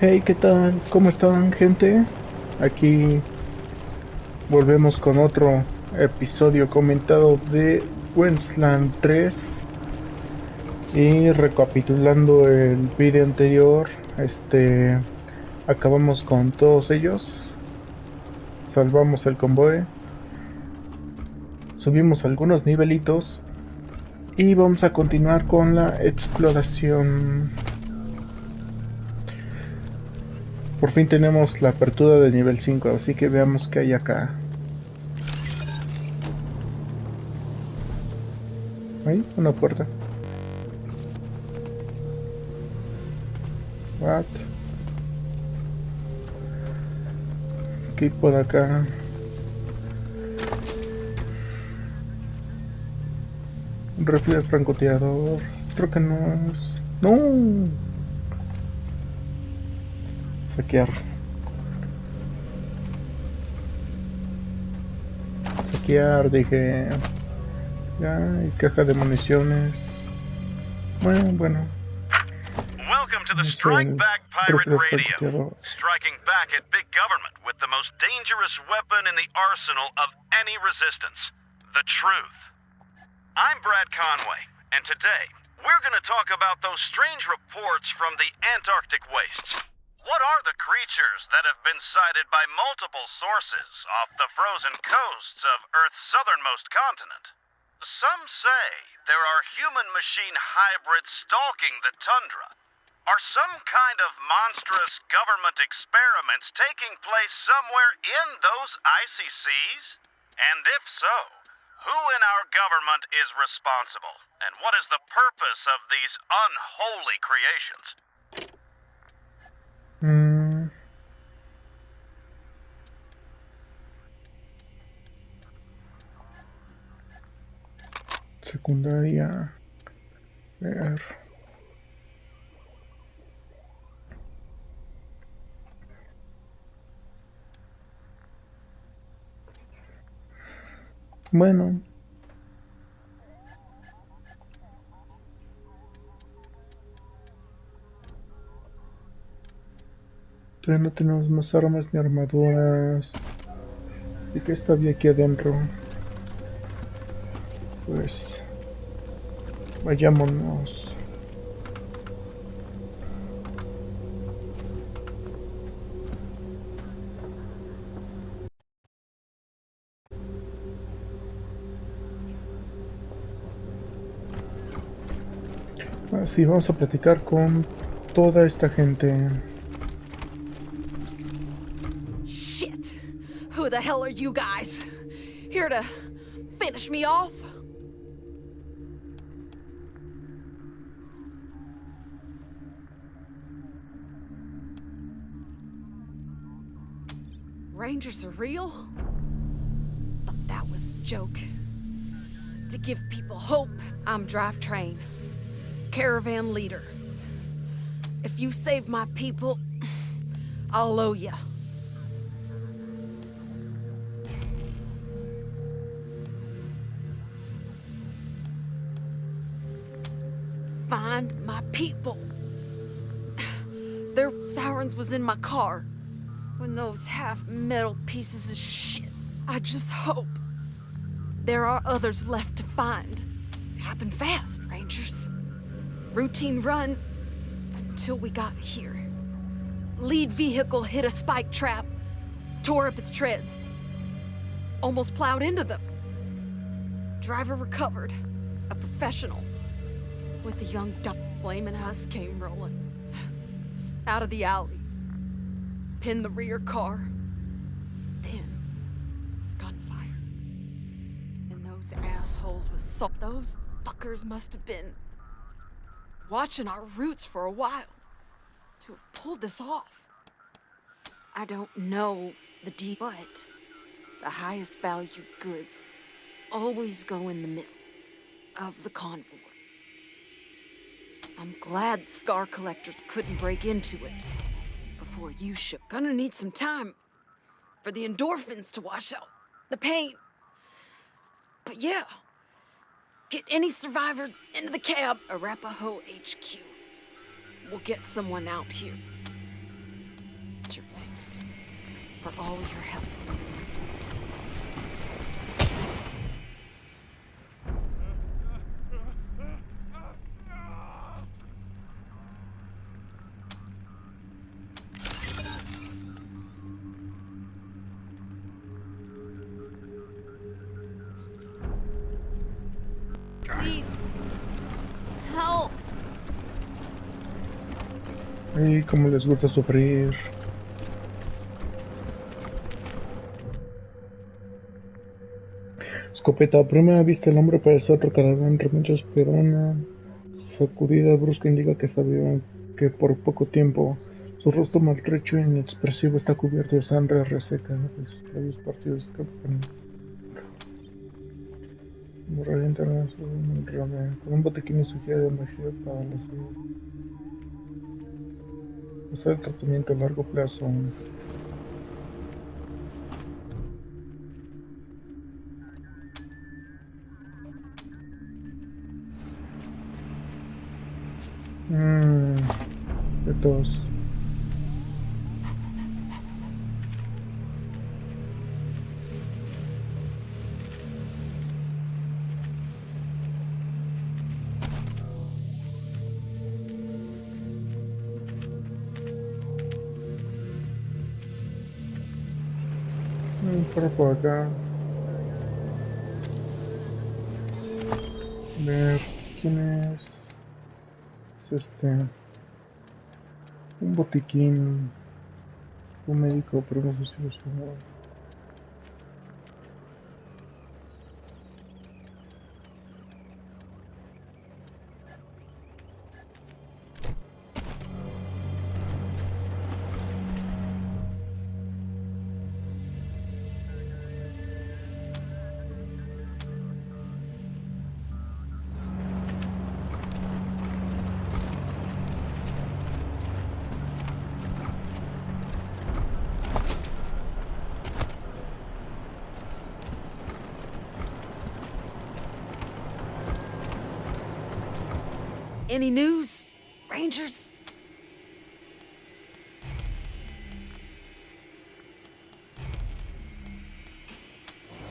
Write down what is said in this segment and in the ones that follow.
Hey, ¿qué tal? ¿Cómo están, gente? Aquí volvemos con otro episodio comentado de Wasteland 3 y recapitulando el vídeo anterior, acabamos con todos ellos, salvamos el convoy, subimos algunos nivelitos y vamos a continuar con la exploración. Por fin tenemos la apertura de nivel 5, así que veamos qué hay acá. ¿Hay una puerta? What? ¿Qué por acá? Un rifle de francotirador. Creo que no es. ¡No! Saquear. Saquear, dije. Ya, y caja de municiones. Bueno. Welcome to the Es Strike el Back Pirate rifle de Radio. francotirador. Striking back at big government with the most dangerous weapon in the arsenal of any resistance. The truth. I'm Brad Conway, and today, we're gonna talk about those strange reports from the Antarctic wastes. What are the creatures that have been sighted by multiple sources off the frozen coasts of Earth's southernmost continent? Some say there are human-machine hybrids stalking the tundra. Are some kind of monstrous government experiments taking place somewhere in those icy seas? And if so, who in our government is responsible? And what is the purpose of these unholy creations? Secundaria. Ver. Bueno. Todavía no tenemos más armas ni armaduras. ¿Y qué está bien aquí adentro? Pues vayámonos. Así vamos a platicar con toda esta gente. Shit! Who the hell are you guys? Here to finish me off? Rangers are real? Thought that was a joke. To give people hope, I'm drivetrain. Caravan leader. If you save my people, I'll owe ya. Find my people. Their sirens was in my car. When those half-metal pieces of shit. I just hope there are others left to find. Happen fast, Rangers. Routine run until we got here. Lead vehicle hit a spike trap, tore up its treads. Almost plowed into them. Driver recovered, a professional. With a young duck, flaming us came rolling. Out of the alley. Pinned the rear car. Then, gunfire. And those assholes with salt. Those fuckers must have been watching our routes for a while to have pulled this off. I don't know the deep, but the highest value goods always go in the middle of the convoy. I'm glad scar collectors couldn't break into it before you shook. Gonna need some time for the endorphins to wash out the pain. But yeah, get any survivors into the cab. Arapaho HQ. We'll get someone out here. for all your help. Please, help. Y como les gusta sufrir. Escopeta. A primera vista el hombre parece otro cadáver en remechos, pero una sacudida brusca indica que está vivo, que por poco tiempo. Su rostro maltrecho e inexpresivo está cubierto de sangre reseca, de sus labios partidos escapan. Hemorragia interna con un botiquín y sugiere de energía para la salud. Usar el tratamiento a largo plazo. De todos. Por acá. Ver quién es. Es un botiquín. Un médico, pero no sé si lo suena. Any news, Rangers?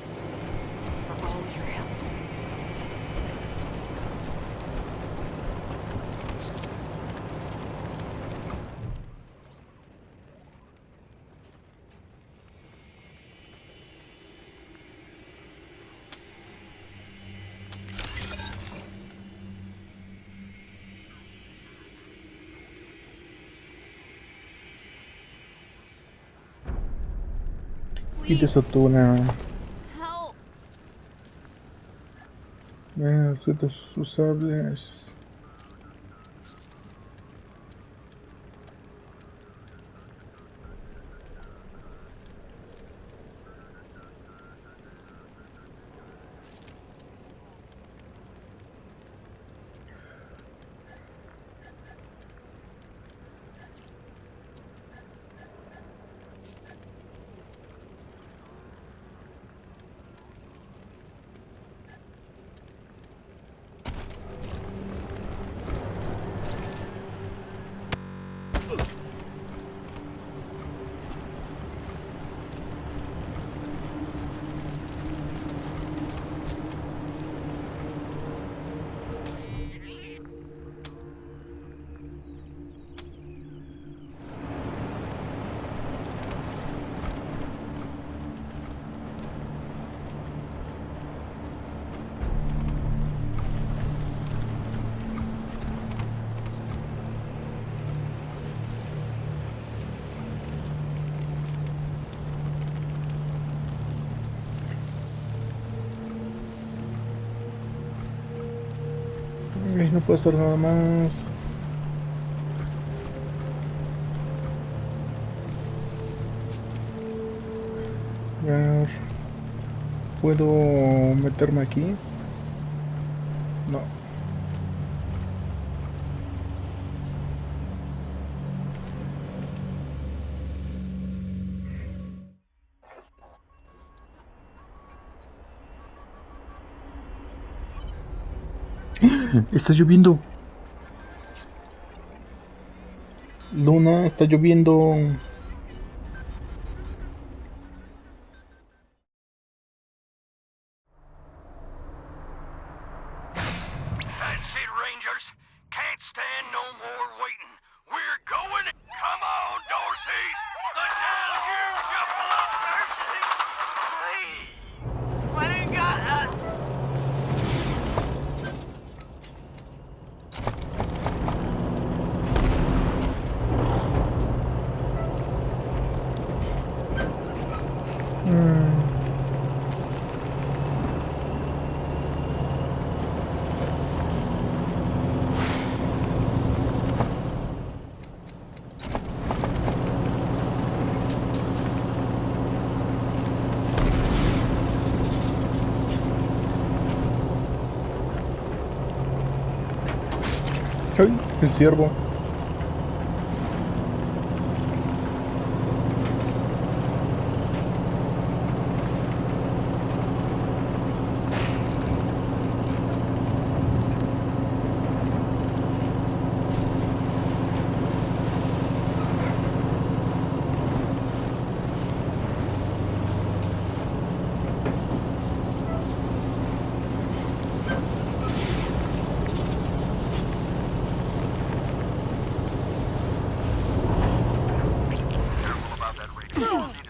Thanks for all your help. Y desatura. Help. Objetos usables. No puedo hacer nada más. A ver, ¿puedo meterme aquí? No. Está lloviendo. Luna, está lloviendo. El ciervo.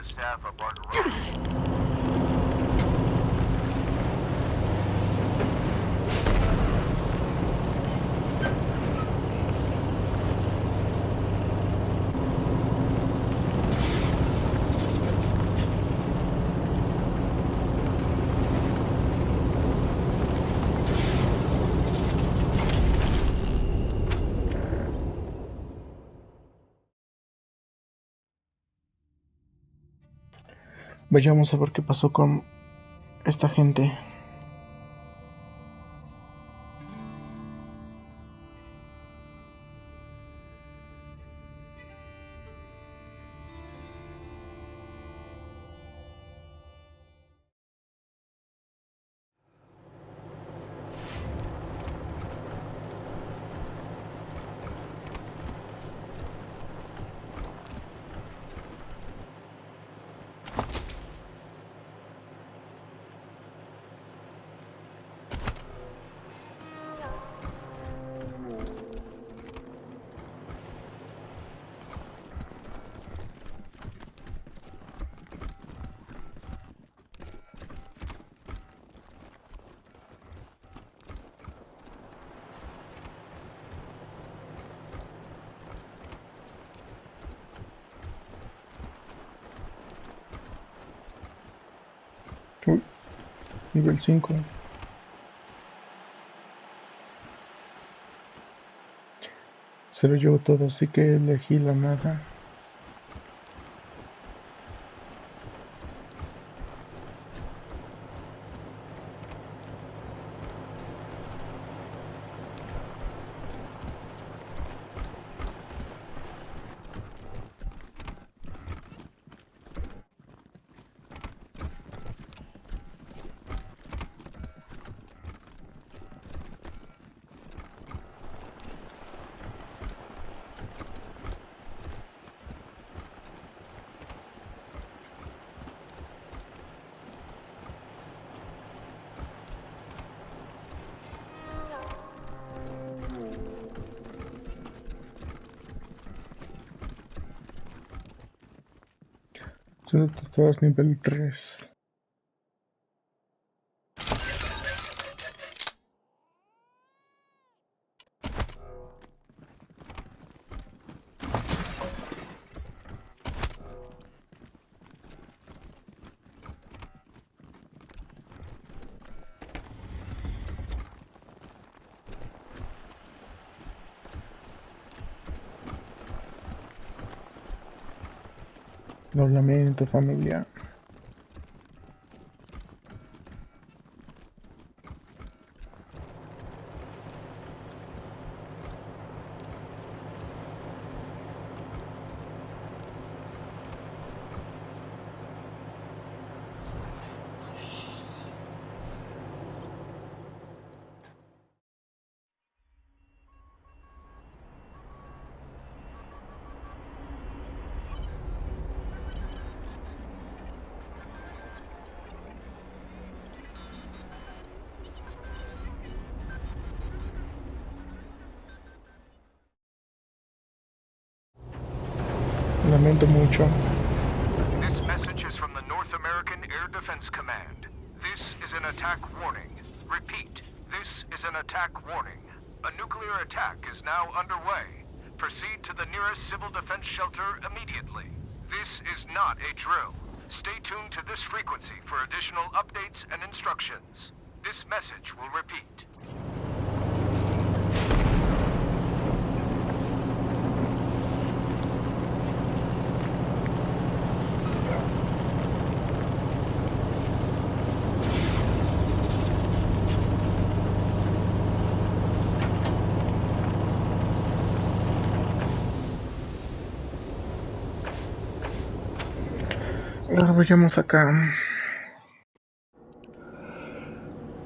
Staff up our garage. Vayamos a ver qué pasó con esta gente. Uy, nivel 5. Se lo llevo todo, así que elegí la nada. Solo todas nivel 3. Lo lamento, familia. Lamento mucho. This message is from the North American Air Defense Command. This is an attack warning. Repeat, this is an attack warning. A nuclear attack is now underway. Proceed to the nearest civil defense shelter immediately. This is not a drill. Stay tuned to this frequency for additional updates and instructions. This message will repeat. Ahora vayamos acá.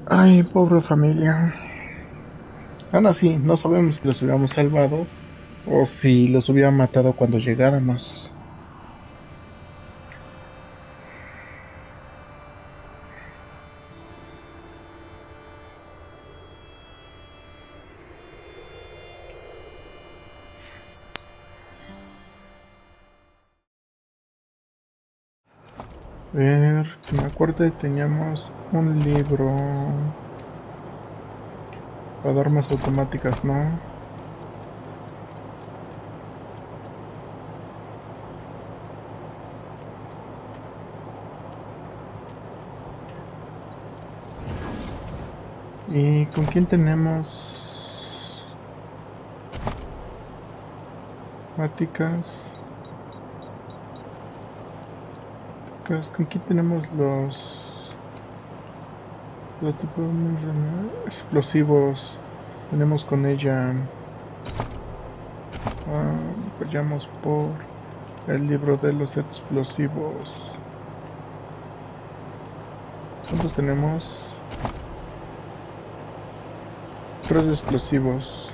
Ay, pobre familia. Aún así, no sabemos si los hubiéramos salvado o si los hubieran matado cuando llegáramos. A ver, que me acuerdo teníamos un libro para armas automáticas, ¿no? ¿Y con quién tenemos automáticas? ¿Con quién tenemos los tipos de explosivos? Tenemos con ella. Vayamos por el libro de los explosivos. ¿Cuántos tenemos? 3 explosivos.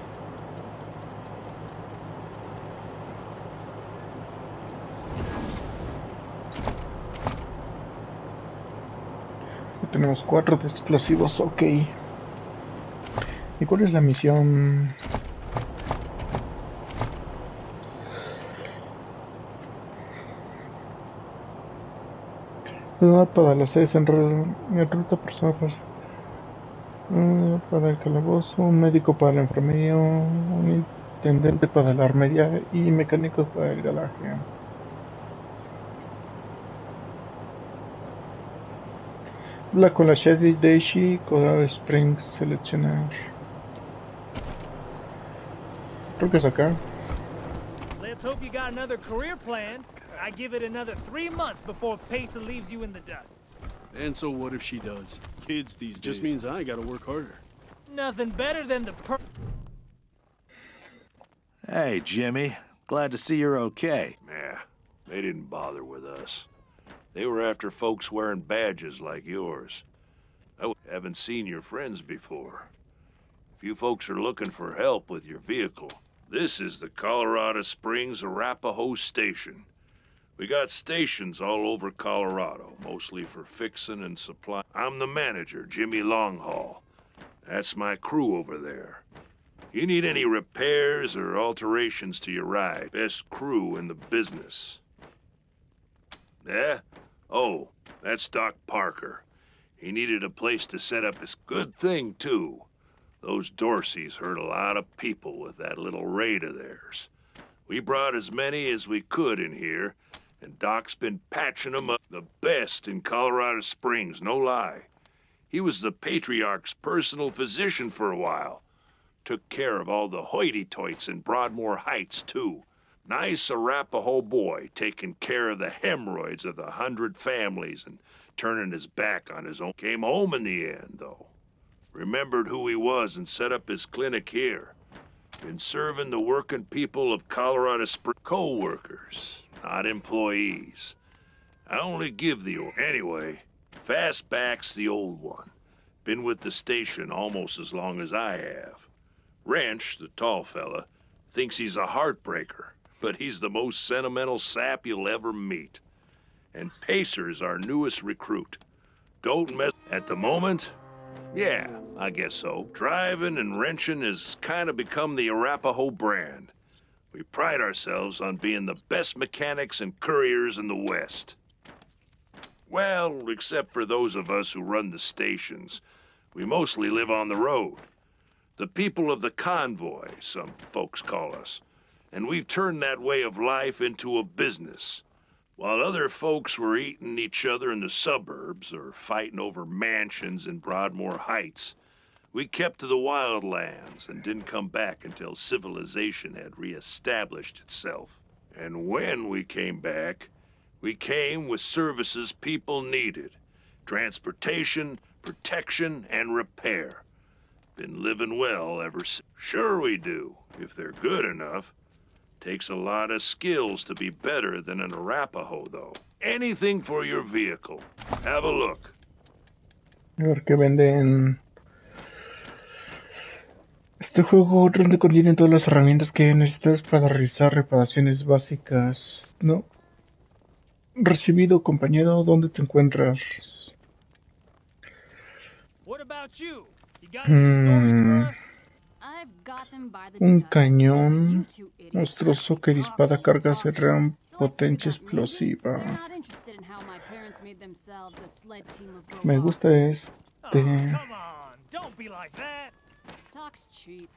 Tenemos 4 de explosivos, ok. ¿Y cuál es la misión? Para los 6 en ruta personas. Para el calabozo, un médico para la enfermería, un intendente para la armería y mecánicos para el garaje. Habla con la Shady Daisy, Coral Springs, seleccionar. Creo que es acá. Let's hope you got another career plan. I give it another 3 months before Pesa leaves you in the dust. And so what if she does? Kids these days. Just means I gotta work harder. Nothing better than the Hey, Jimmy. Glad to see you're okay. Yeah, they didn't bother with us. They were after folks wearing badges like yours. I haven't seen your friends before. If you folks are looking for help with your vehicle, this is the Colorado Springs Arapahoe Station. We got stations all over Colorado, mostly for fixing and supply. I'm the manager, Jimmy Longhaul. That's my crew over there. You need any repairs or alterations to your ride, best crew in the business. Yeah? Oh, that's Doc Parker. He needed a place to set up his good thing, too. Those Dorseys hurt a lot of people with that little raid of theirs. We brought as many as we could in here, and Doc's been patching them up. The best in Colorado Springs, no lie. He was the Patriarch's personal physician for a while. Took care of all the hoity-toits in Broadmoor Heights, too. Nice Arapahoe boy, taking care of the hemorrhoids of the 100 families and turning his back on his own. Came home in the end, though. Remembered who he was and set up his clinic here. Been serving the working people of Colorado Springs. Co-workers, not employees. I only give the order. Anyway, Fastback's the old one. Been with the station almost as long as I have. Wrench, the tall fella, thinks he's a heartbreaker, but he's the most sentimental sap you'll ever meet. And Pacer's our newest recruit. Don't mess... At the moment, yeah, I guess so. Driving and wrenching has kind of become the Arapahoe brand. We pride ourselves on being the best mechanics and couriers in the West. Well, except for those of us who run the stations. We mostly live on the road. The people of the convoy, some folks call us. And we've turned that way of life into a business. While other folks were eating each other in the suburbs or fighting over mansions in Broadmoor Heights, we kept to the wildlands and didn't come back until civilization had reestablished itself. And when we came back, we came with services people needed. Transportation, protection, and repair. Been living well ever since. Sure we do, if they're good enough. Takes a lot of skills to be better than an Arapahoe, though. Anything for your vehicle. Have a look. A ver qué venden. Este juego realmente contiene todas las herramientas que necesitas para realizar reparaciones básicas. No. Recibido, compañero, ¿dónde te encuentras? What about you? You got any stories for us? Un cañón monstruoso que dispara cargas de gran potencia explosiva. Me gusta este. Oh, come on, don't be like that. Talk's cheap.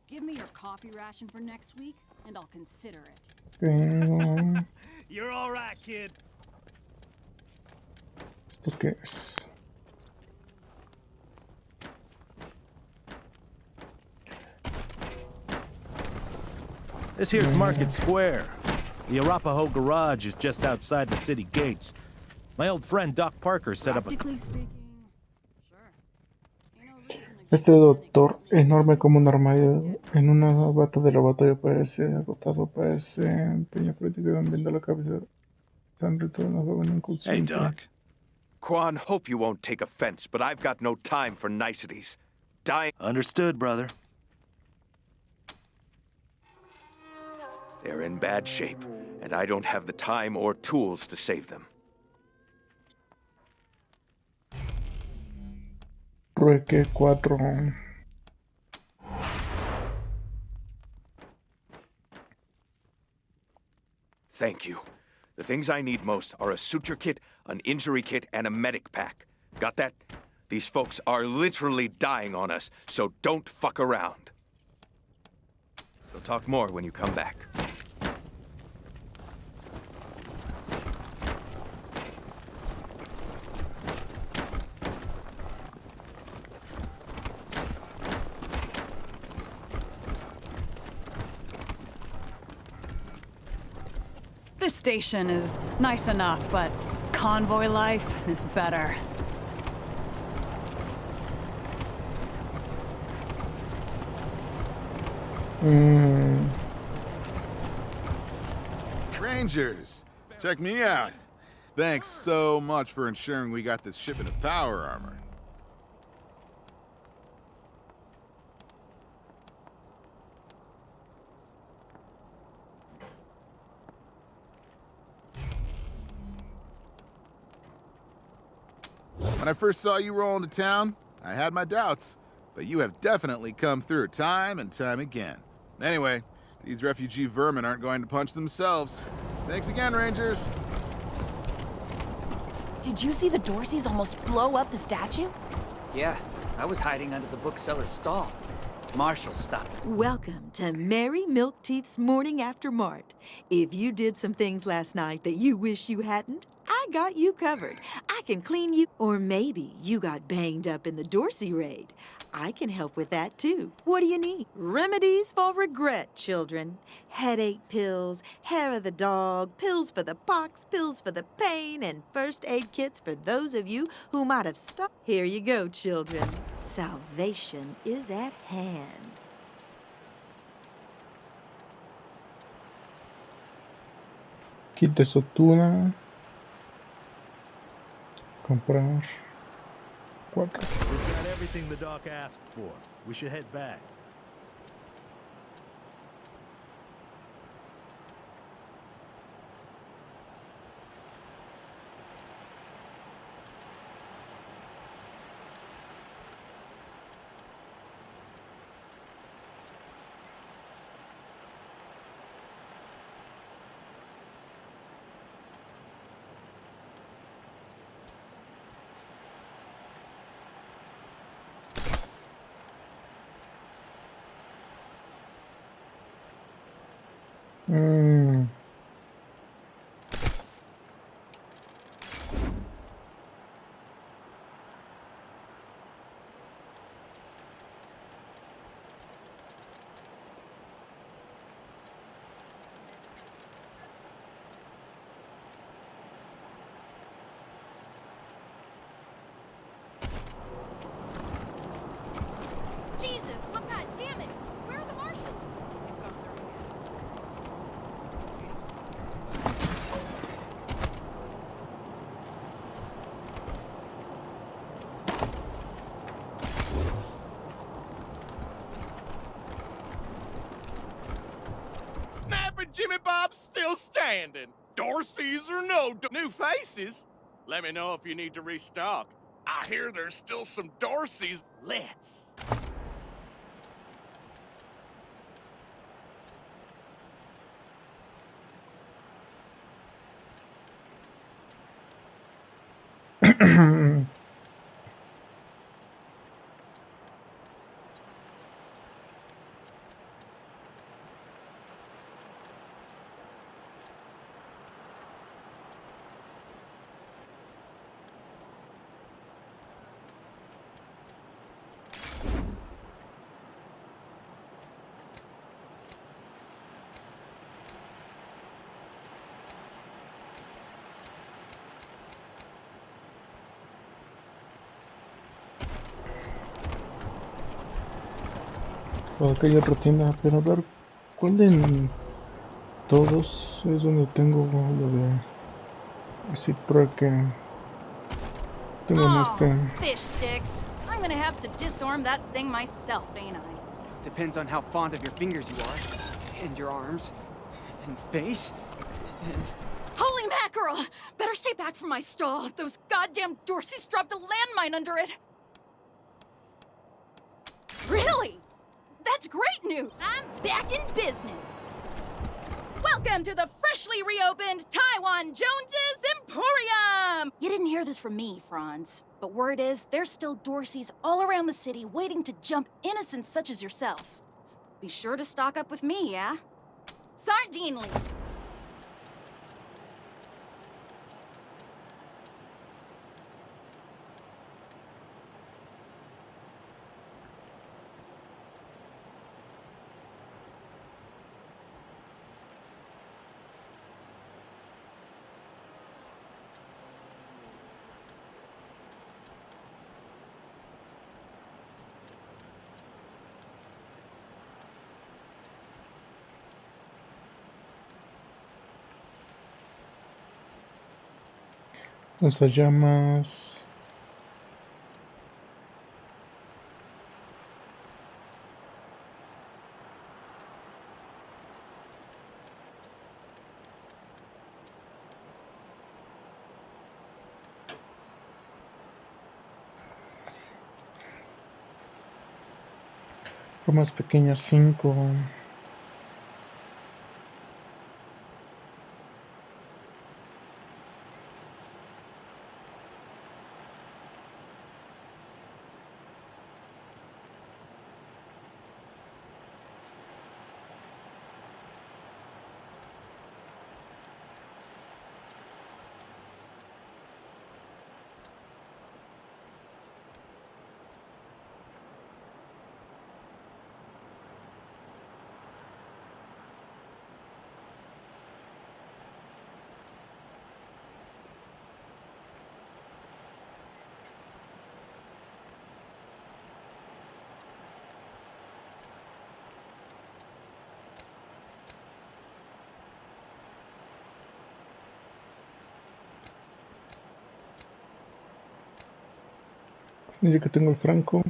Give me your coffee ration for next week, and I'll consider it. Pero... You're all right, kid. ¿Esto qué es? This here's Market Square. The Arapahoe Garage is just outside the city gates. My old friend Doc Parker set up a... Practically speaking, sure. Este doctor, enorme como un armario, en una bata de laboratorio, parece agotado, parece empeño frente que van viendo la cabeza. Están retornando joven Hey, inconsciente. Doc. Quan, hope you won't take offense, but I've got no time for niceties. Dying. Understood, brother. They're in bad shape, and I don't have the time or tools to save them. Rueque 4. Thank you. The things I need most are a suture kit, an injury kit, and a medic pack. Got that? These folks are literally dying on us, so don't fuck around. We'll talk more when you come back. This station is nice enough, but convoy life is better. Rangers, check me out. Thanks so much for ensuring we got this shipment of power armor. When I first saw you roll into town, I had my doubts, but you have definitely come through time and time again. Anyway, these refugee vermin aren't going to punch themselves. Thanks again, Rangers. Did you see the Dorseys almost blow up the statue? Yeah, I was hiding under the bookseller's stall. Marshall stopped it. Welcome to Mary Milkteeth's Morning After Mart. If you did some things last night that you wish you hadn't, I got you covered. I can clean you. Or maybe you got banged up in the Dorsey raid. I can help with that too. What do you need? Remedies for regret, children. Headache pills, hair of the dog, pills for the pox, pills for the pain, and first aid kits for those of you who might have stopped. Here you go, children. Salvation is at hand. Kit de sutura. Comprar 4. We've got everything the doc asked for. We should head back. job's still standing. Dorsey's or no new faces. Let me know if you need to restock. I hear there's still some Dorseys. Let's. Acá hay otra tienda, pero a ver, ¿cuál de todos es donde tengo lo de así para que tengo en este? Fish sticks. I'm gonna have to disarm that thing myself, ain't I? Depends on how fond of your fingers you are. And your arms. And face. And... Holy mackerel! Better stay back from my stall. Those goddamn Dorseys dropped a landmine under it. Really? That's great news! I'm back in business! Welcome to the freshly reopened Taiwan Jones's Emporium! You didn't hear this from me, Franz. But word is, there's still Dorseys all around the city waiting to jump innocents such as yourself. Be sure to stock up with me, yeah? Sardinely! Estas llamas. Más pequeñas 5. Ya que tengo el franco.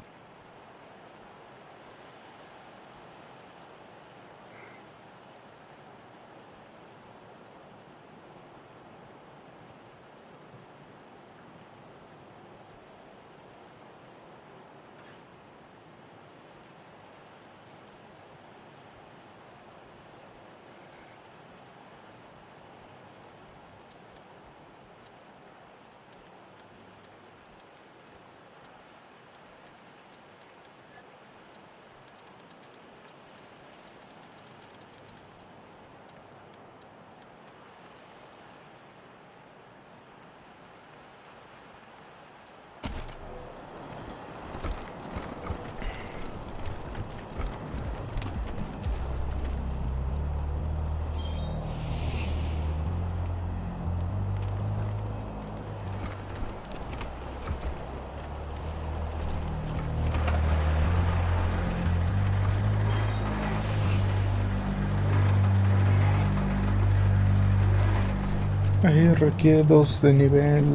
Ahí requiere 2 de nivel.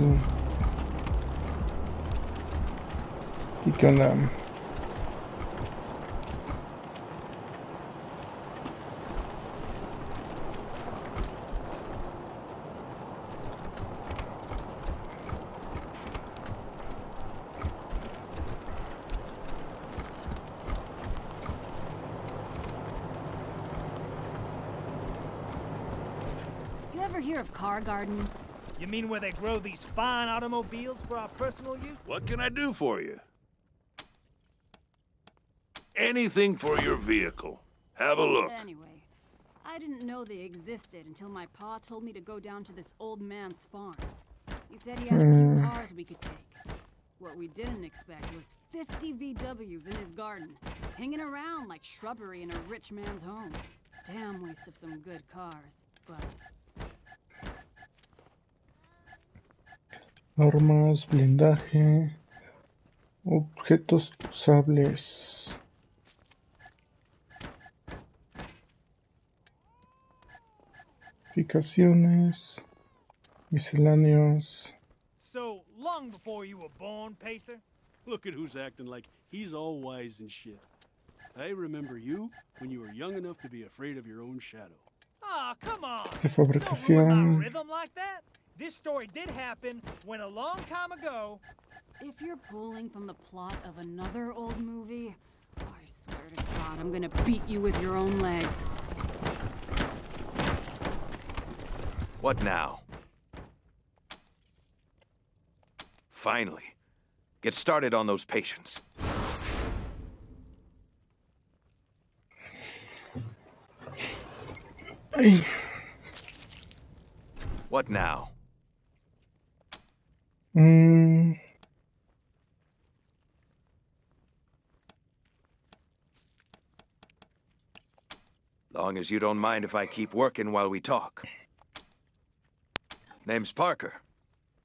¿Y qué onda? ever hear of car gardens? You mean where they grow these fine automobiles for our personal use? What can I do for you? Anything for your vehicle. Have a look. Anyway, I didn't know they existed until my pa told me to go down to this old man's farm. He said he had a few cars we could take. What we didn't expect was 50 VWs in his garden, hanging around like shrubbery in a rich man's home. Damn waste of some good cars, but... Armas, blindaje, objetos usables. Aplicaciones, misceláneos. So, long before you were born, Pacer? Look at who's acting like he's all wise and shit. I remember you when you were young enough to be afraid of your own shadow. Aw, come on! De Don't ruin fabricación. my rhythm like that! This story did happen when a long time ago... If you're pulling from the plot of another old movie, I swear to God, I'm gonna beat you with your own leg. What now? Finally. Get started on those patients. Ay. What now? Long as you don't mind if I keep working while we talk. Name's Parker.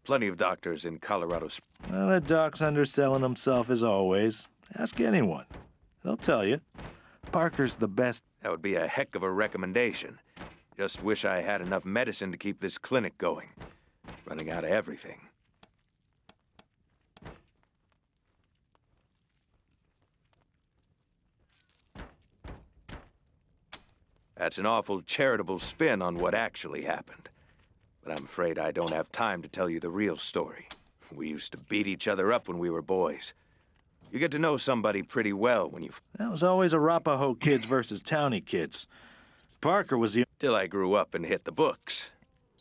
Plenty of doctors in Colorado Springs. Well, that doc's underselling himself as always. Ask anyone. They'll tell you. Parker's the best. That would be a heck of a recommendation. Just wish I had enough medicine to keep this clinic going. Running out of everything. That's an awful charitable spin on what actually happened. But I'm afraid I don't have time to tell you the real story. We used to beat each other up when we were boys. You get to know somebody pretty well when you... That was always Arapaho kids versus townie kids. Parker was the... Till I grew up and hit the books.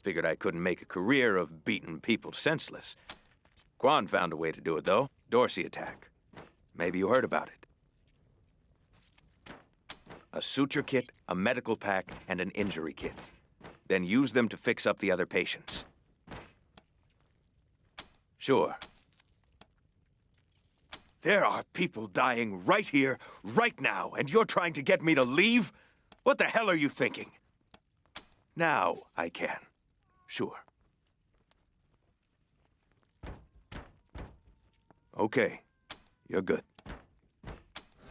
Figured I couldn't make a career of beating people senseless. Quan found a way to do it, though. Dorsey attack. Maybe you heard about it. A suture kit, a medical pack, and an injury kit. Then use them to fix up the other patients. Sure. There are people dying right here, right now, and you're trying to get me to leave? What the hell are you thinking? Now I can. Sure. Okay. You're good.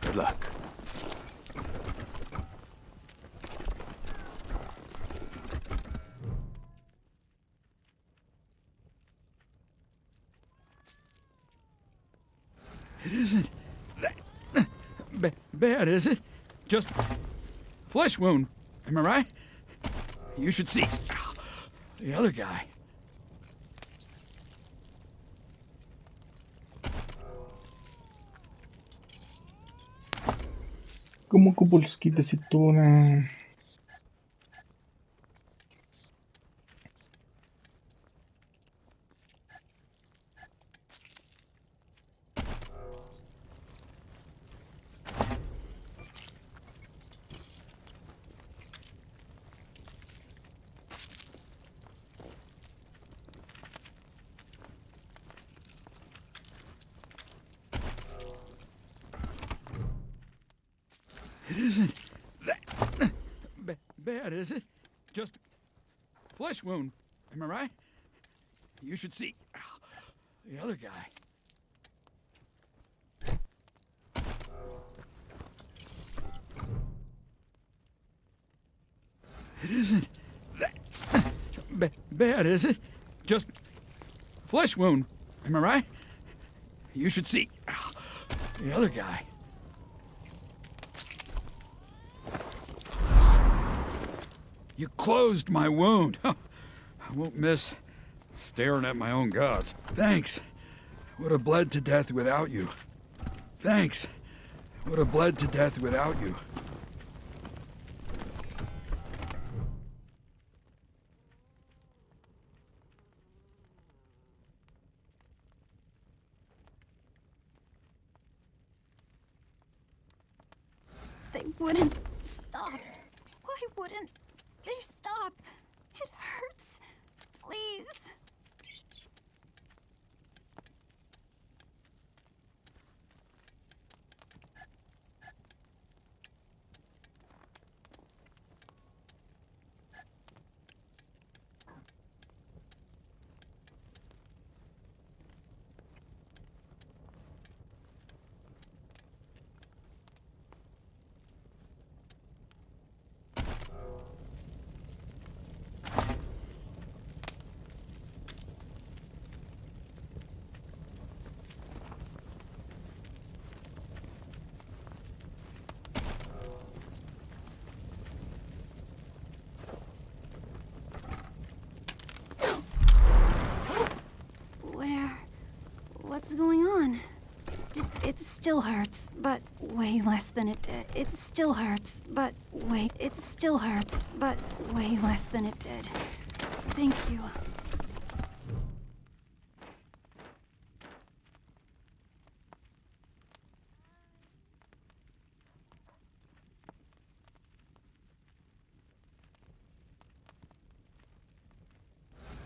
Good luck. It isn't that bad, is it? Just flesh wound. Am I right? You should see the other guy. ¿Cómo ocupo los kits de cintura? It isn't that bad, is it? Just flesh wound. Am I right? You should see the other guy. It isn't that bad, is it? Just flesh wound. Am I right? You should see the other guy. You closed my wound. I won't miss staring at my own gods. Thanks. Would have bled to death without you. Thanks. Would have bled to death without you. wouldn't stop? Why wouldn't they stop? It hurts. Please. What's going on? It still hurts, but way less than it did. It still hurts, but wait, it still hurts, but way less than it did. Thank you.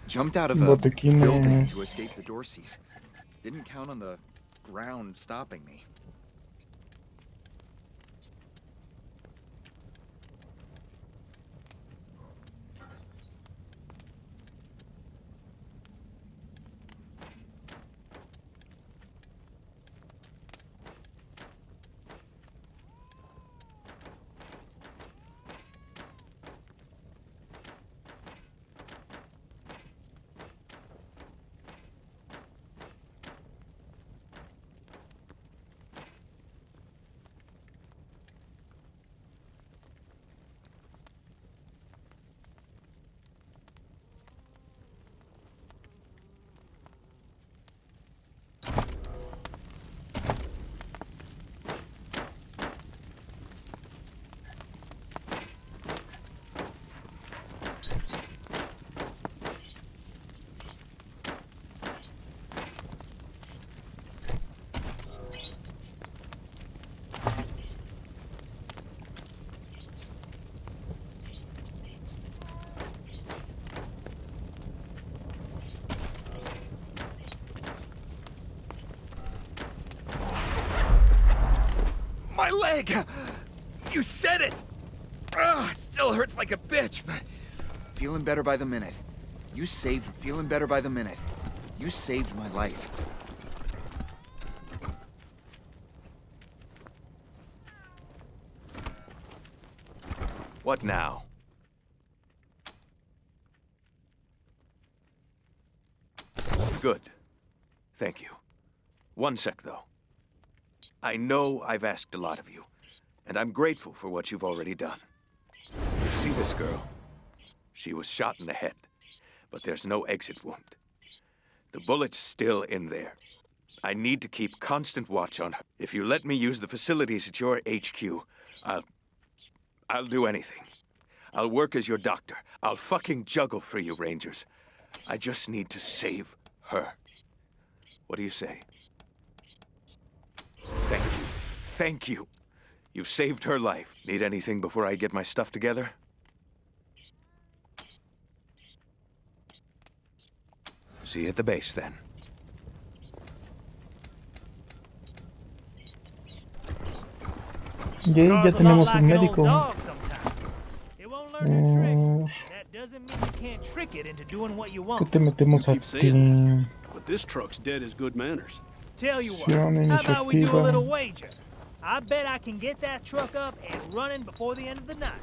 Jumped out of a building to escape the Dorseys. Didn't count on the ground stopping me. My leg! You said it! Ugh, still hurts like a bitch, but feeling better by the minute. Feeling better by the minute. You saved my life. What now? Good. Thank you. One sec, though. I know I've asked a lot of you, and I'm grateful for what you've already done. You see this girl? She was shot in the head, but there's no exit wound. The bullet's still in there. I need to keep constant watch on her. If you let me use the facilities at your HQ, I'll do anything. I'll work as your doctor. I'll fucking juggle for you, Rangers. I just need to save her. What do you say? Thank you. Thank you. You've saved her life. Need anything before I get my stuff together? See you at the base, then. Ya tenemos un médico. ¿Qué te metemos a ti? But this truck's dead as good manners. Tell you what, how about we do a little wager? I bet I can get that truck up and running before the end of the night.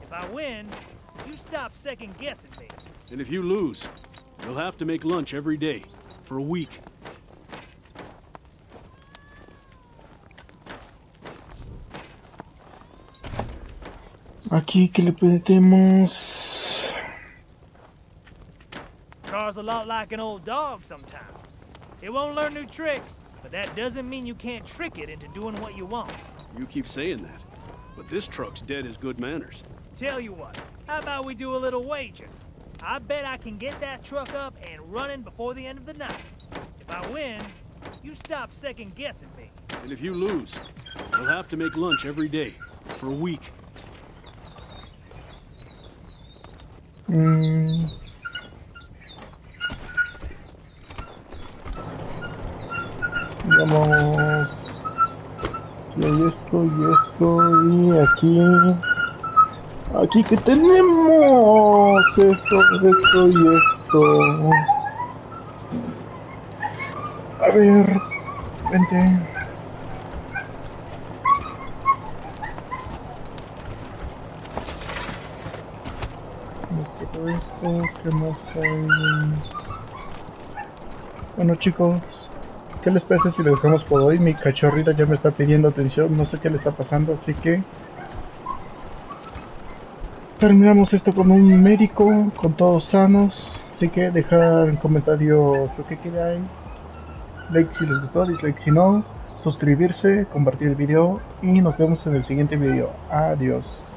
If I win, you stop second guessing me. And if you lose, you'll have to make lunch every day for a week. Aquí que le pedimos. Car's a lot like an old dog sometimes. It won't learn new tricks, but that doesn't mean you can't trick it into doing what you want. You keep saying that, but this truck's dead as good manners. Tell you what, how about we do a little wager? I bet I can get that truck up and running before the end of the night. If I win, you stop second guessing me. And if you lose, you'll have to make lunch every day for a week. Vamos. Y hay esto y esto y aquí. Aquí que tenemos esto y esto. A ver, vente. Todo esto, ¿qué más hay? Bueno chicos, ¿qué les parece si lo dejamos por hoy? Mi cachorrita ya me está pidiendo atención, no sé qué le está pasando, así que terminamos esto con un médico, con todos sanos, así que dejar en comentarios lo que queráis, like si les gustó, dislike si no, suscribirse, compartir el video y nos vemos en el siguiente video. Adiós.